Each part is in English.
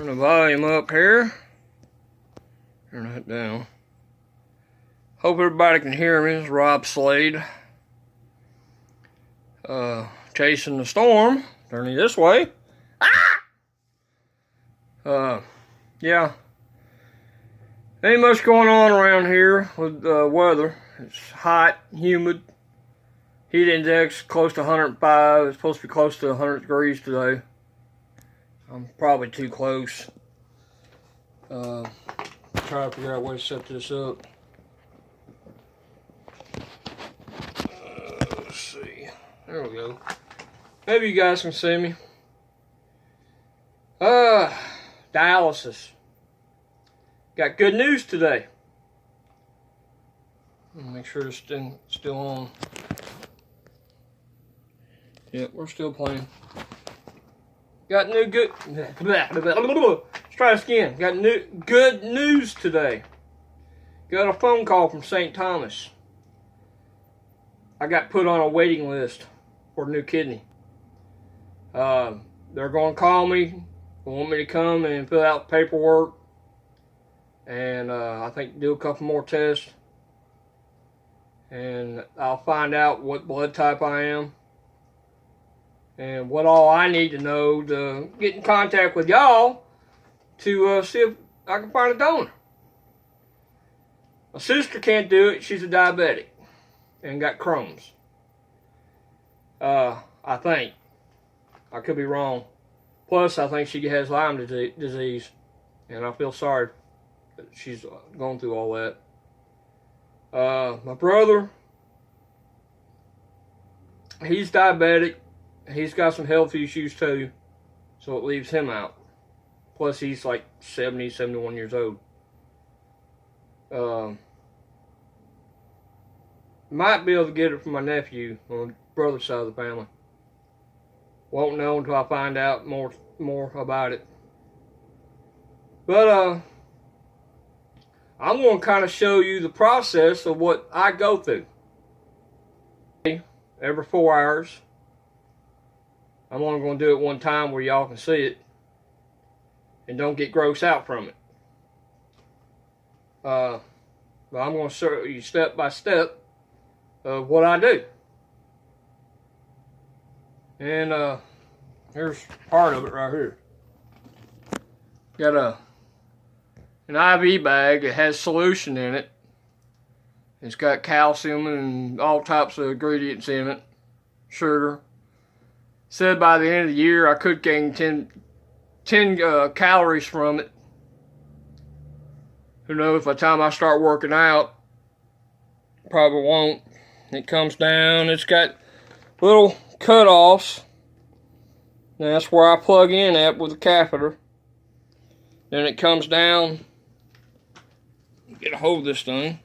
Turn the volume up here. Turn that down. Hope everybody can hear me. This is Rob Slade. Chasing the storm. Turning this way. Yeah. Ain't much going on around here with weather. It's hot, humid. Heat index close to 105. It's supposed to be close to 100 degrees today. I'm probably too close. Try to figure out a way to set this up. Let's see. There we go. Maybe you guys can see me. Dialysis. Got good news today. Make sure it's still on. Yep, we're still playing. Got new good. Let's try this again. Got good news today. Got a phone call from St. Thomas. I got put on a waiting list for a new kidney. They're going to call me. They want me to come and fill out paperwork. And I think do a couple more tests. And I'll find out what blood type I am. And what all I need to know to get in contact with y'all to see if I can find a donor. My sister can't do it. She's a diabetic and got Crohn's. I think. I could be wrong. Plus, I think she has Lyme disease. And I feel sorry that she's going through all that. My brother, he's diabetic. He's got some health issues too, so it leaves him out. Plus, he's like 70, 71 years old. Might be able to get it from my nephew on the brother's side of the family. Won't know until I find out more about it. But I'm going to kind of show you the process of what I go through. Every 4 hours. I'm only going to do it one time where y'all can see it and don't get grossed out from it. But I'm going to show you step by step of what I do. And here's part of it right here. Got an IV bag that has solution in it. It's got calcium and all types of ingredients in it. Sugar. Said by the end of the year I could gain 10 calories from it. Who knows, by the time I start working out, probably won't. It comes down, it's got little cut-offs. That's where I plug in at with the catheter. Then it comes down. Get a hold of this thing.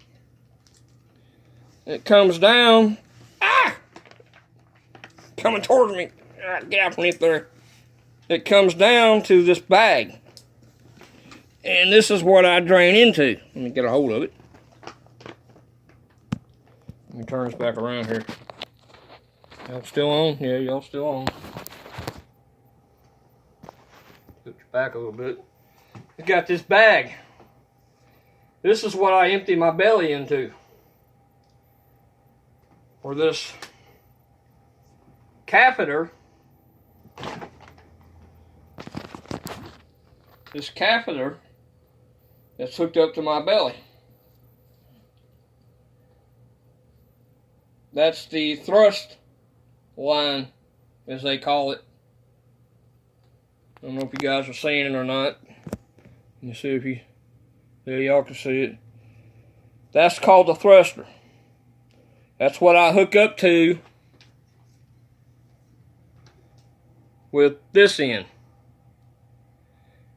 It comes down. Coming towards me. Get out from it there. It comes down to this bag. And this is what I drain into. Let me get a hold of it. Let me turn this back around here. Y'all still on? Yeah, y'all still on. Put your back a little bit. I got this bag. This is what I empty my belly into. Or this catheter. This catheter that's hooked up to my belly. That's the thrust line, as they call it. I don't know if you guys are seeing it or not. Let me see if y'all can see it. That's called the thruster. That's what I hook up to with this end.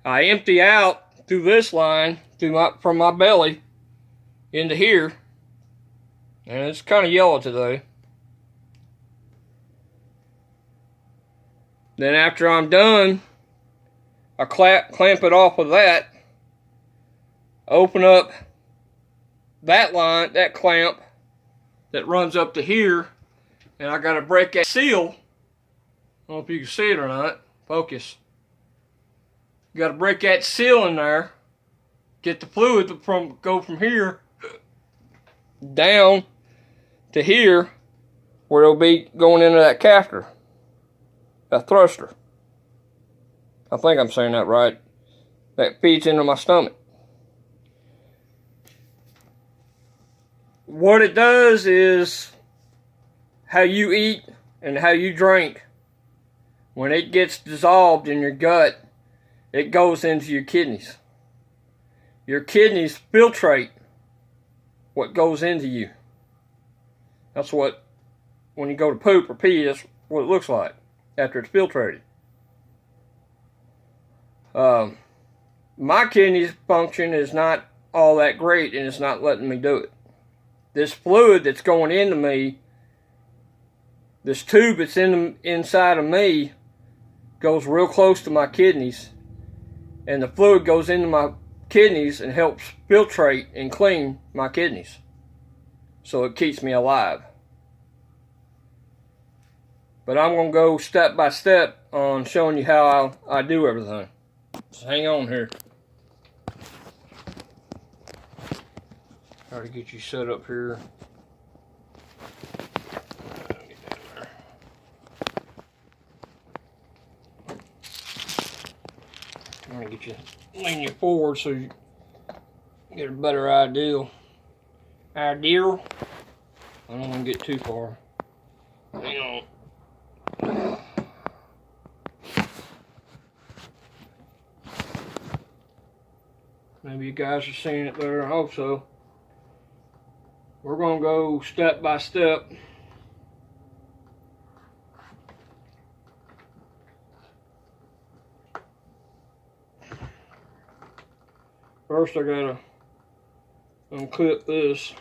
I empty out through this line from my belly into here, and it's kind of yellow today. Then after I'm done, I clamp it off of that, open up that line, that clamp that runs up to here, and I got to break that seal. I don't know if you can see it or not. Focus. You got to break that seal in there. Get the fluid to go from here down to here, where it'll be going into that catheter, that thruster. I think I'm saying that right. That feeds into my stomach. What it does is how you eat and how you drink. When it gets dissolved in your gut, it goes into your kidneys. Your kidneys filtrate what goes into you. That's what, when you go to poop or pee, that's what it looks like after it's filtrated. My kidneys function is not all that great, and it's not letting me do it. This fluid that's going into me, this tube that's inside of me, goes real close to my kidneys, and the fluid goes into my kidneys and helps filtrate and clean my kidneys, so it keeps me alive. But I'm going to go step by step on showing you how I do everything. Just hang on here. Try to get you set up here. I'm going to get you, lean you forward so you get a better idea. I don't want to get too far. Hang on. Maybe you guys are seeing it better. I hope so. We're going to go step by step. First, I gotta unclip this.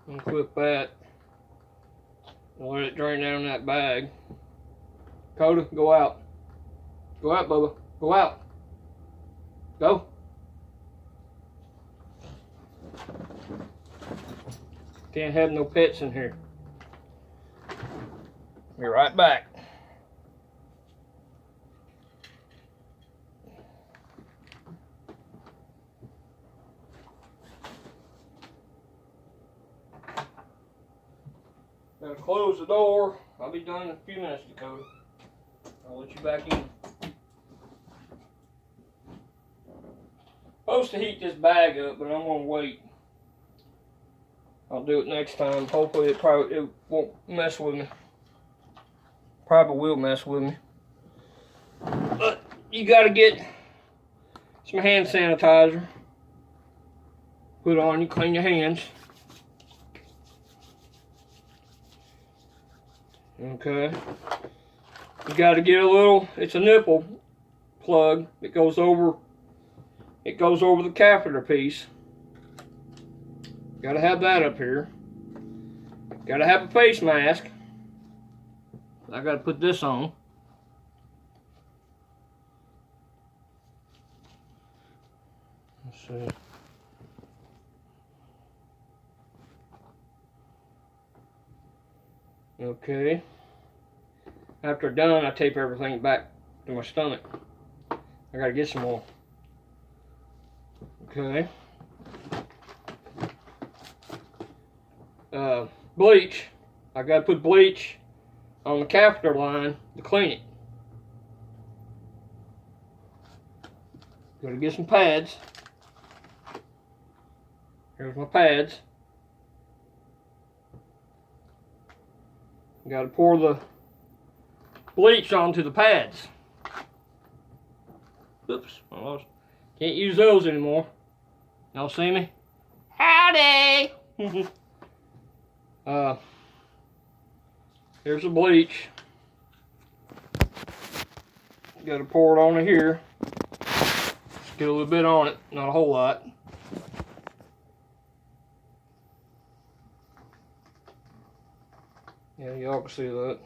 Unclip that. And let it drain down that bag. Coda, go out. Go out, Bubba. Go out. Go. Can't have no pets in here. Be right back. Gotta close the door. I'll be done in a few minutes, Dakota. I'll let you back in. Supposed to heat this bag up, but I'm gonna wait. I'll do it next time. Hopefully it won't mess with me. Probably will mess with me. But you gotta get some hand sanitizer. Put on, you clean your hands. Okay. You gotta get a little, it's a nipple plug that goes over, the catheter piece. Gotta have that up here. Gotta have a face mask. I gotta put this on. Let's see. Okay. After done, I tape everything back to my stomach. I gotta get some more. Okay. Bleach. I gotta put bleach on the catheter line to clean it. Gotta get some pads. Here's my pads. Gotta pour the bleach onto the pads. Oops, I lost. Can't use those anymore. Y'all see me? Howdy! Here's the bleach. Got to pour it on here. Just get a little bit on it, not a whole lot. Yeah, y'all can see that.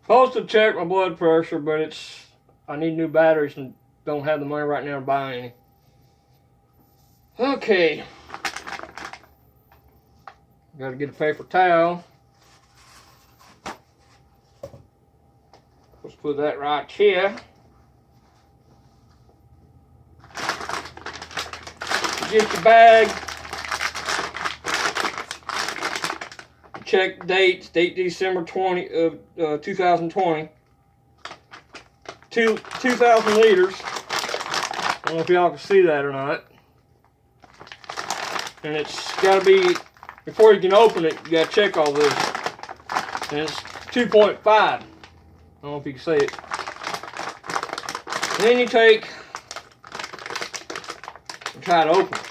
Supposed to check my blood pressure, but I need new batteries and don't have the money right now to buy any. Okay. Got to get a paper towel. Put that right here. Get your bag. Check dates. Date December 2020. 2,000 liters. I don't know if y'all can see that or not. And it's got to be, before you can open it, you got to check all this. And it's 2.5. I don't know if you can see it. And then you take and try to open it.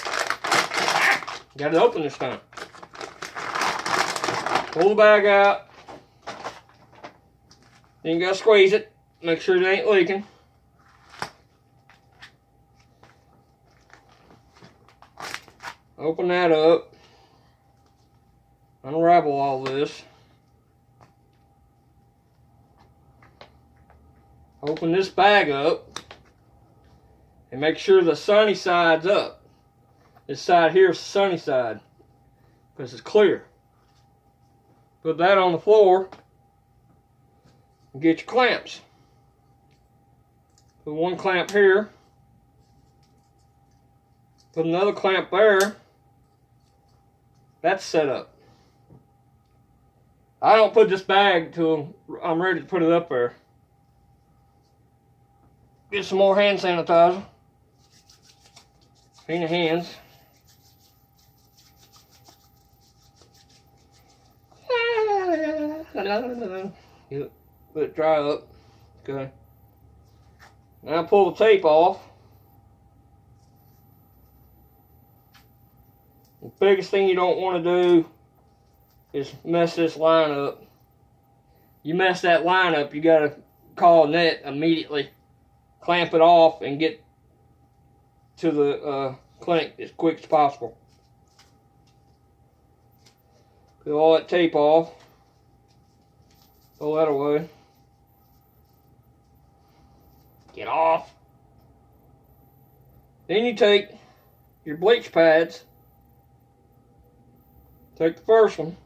Got it open this time. Pull the bag out. Then you got to squeeze it. Make sure it ain't leaking. Open that up. Unravel all this. Open this bag up. And make sure the sunny side's up. This side here is the sunny side. Because it's clear. Put that on the floor. And get your clamps. Put one clamp here. Put another clamp there. That's set up. I don't put this bag till I'm ready to put it up there. Get some more hand sanitizer. Clean your hands. Let it dry up. Okay. Now pull the tape off. The biggest thing you don't want to do is mess this line up. You mess that line up, you got to call a net immediately. Clamp it off and get to the clinic as quick as possible. Put all that tape off. Pull that away. Get off. Then you take your bleach pads. Take the first one.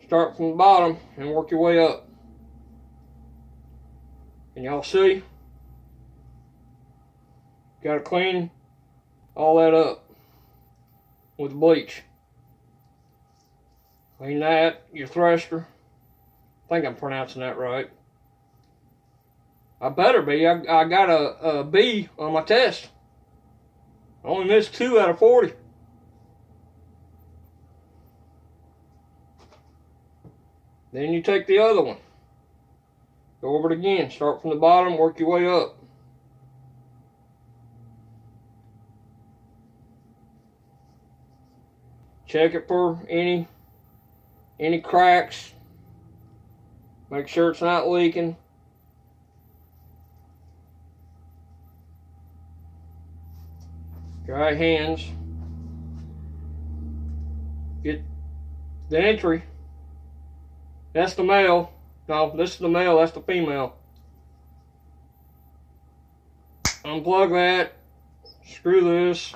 Start from the bottom and work your way up. Can y'all see? Got to clean all that up with bleach. Clean that, your thruster. I think I'm pronouncing that right. I better be. I got a B on my test. I only missed 2 out of 40. Then you take the other one. Go over it again. Start from the bottom, work your way up. Check it for any cracks. Make sure it's not leaking. Dry hands. Get the entry. That's the male. No, this is the male, that's the female. Unplug that. Screw this.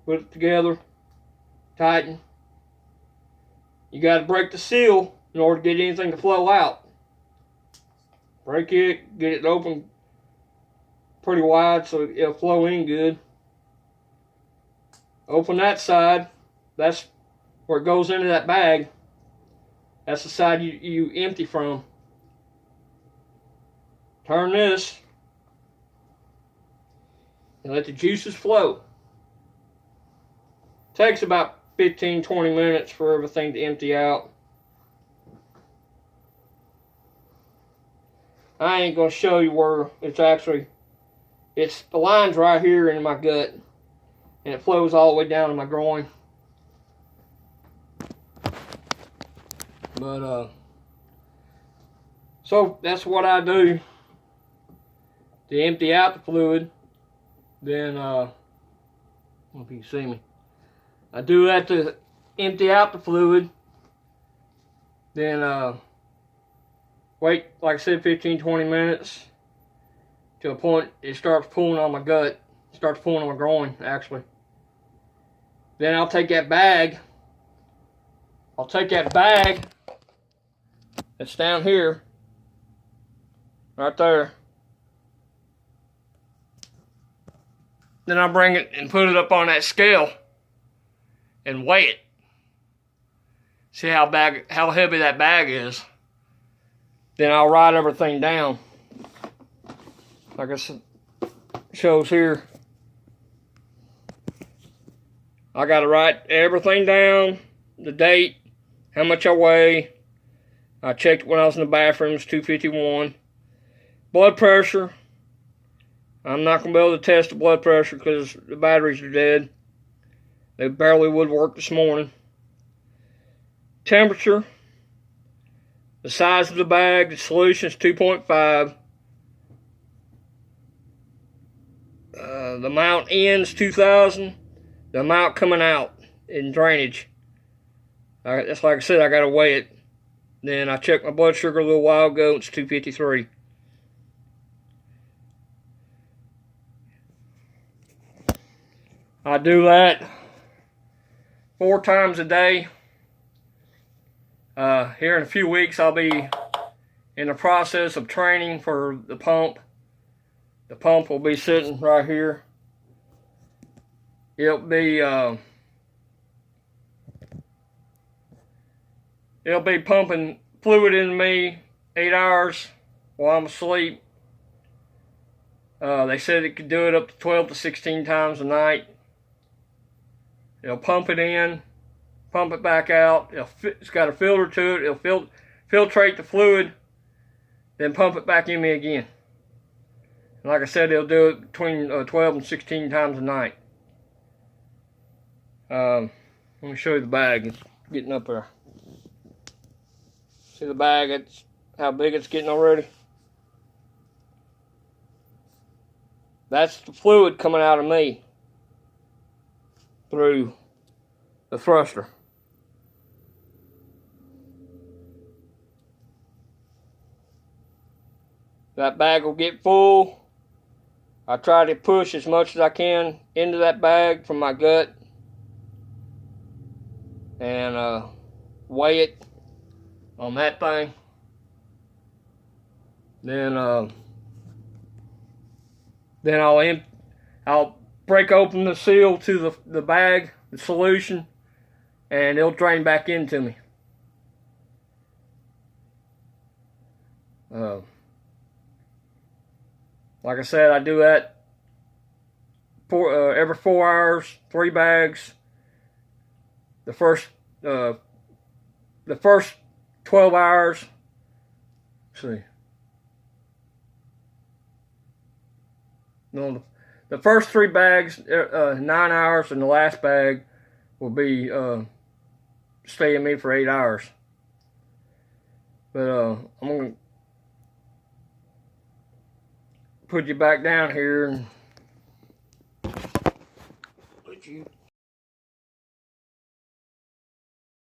Put it together. Tighten. You got to break the seal in order to get anything to flow out. Break it, get it open pretty wide so it'll flow in good. Open that side. That's where it goes into that bag. That's the side you empty from. Turn this and let the juices flow. Takes about 15-20 minutes for everything to empty out. I ain't going to show you where it's actually, the line's right here in my gut and it flows all the way down to my groin. But so that's what I do to empty out the fluid. Then I don't know if you can see me. I do that to empty out the fluid. Then wait, like I said, 15-20 minutes to a point it starts pulling on my gut. It starts pulling on my groin, actually. Then I'll take that bag. It's down here, right there. Then I bring it and put it up on that scale and weigh it. See how heavy that bag is. Then I'll write everything down. Like it shows here. I gotta write everything down, the date, how much I weigh. I checked when I was in the bathroom, it's 251. Blood pressure. I'm not going to be able to test the blood pressure because the batteries are dead. They barely would work this morning. Temperature. The size of the bag, the solution is 2.5. The amount in is 2,000. The amount coming out in drainage. That's like I said, I got to weigh it. Then I checked my blood sugar a little while ago, it's 253. I do that 4 times a day. Here in a few weeks, I'll be in the process of training for the pump. The pump will be sitting right here. It'll be pumping fluid into me 8 hours while I'm asleep. They said it could do it up to 12 to 16 times a night. It'll pump it in, pump it back out. It's got a filter to it. It'll filtrate the fluid, then pump it back in me again. And like I said, it'll do it between 12 and 16 times a night. Let me show you the bag. It's getting up there. See the bag? It's how big it's getting already. That's the fluid coming out of me through the thruster. That bag will get full. I try to push as much as I can into that bag from my gut and weigh it on that thing. Then I'll break open the seal to the bag, the solution, and it'll drain back into me. Like I said, I do that every 4 hours, 3 bags. The first 12 hours. Let's see. No, the first 3 bags, 9 hours, and the last bag will be stay in me for 8 hours. But I'm gonna put you back down here and let you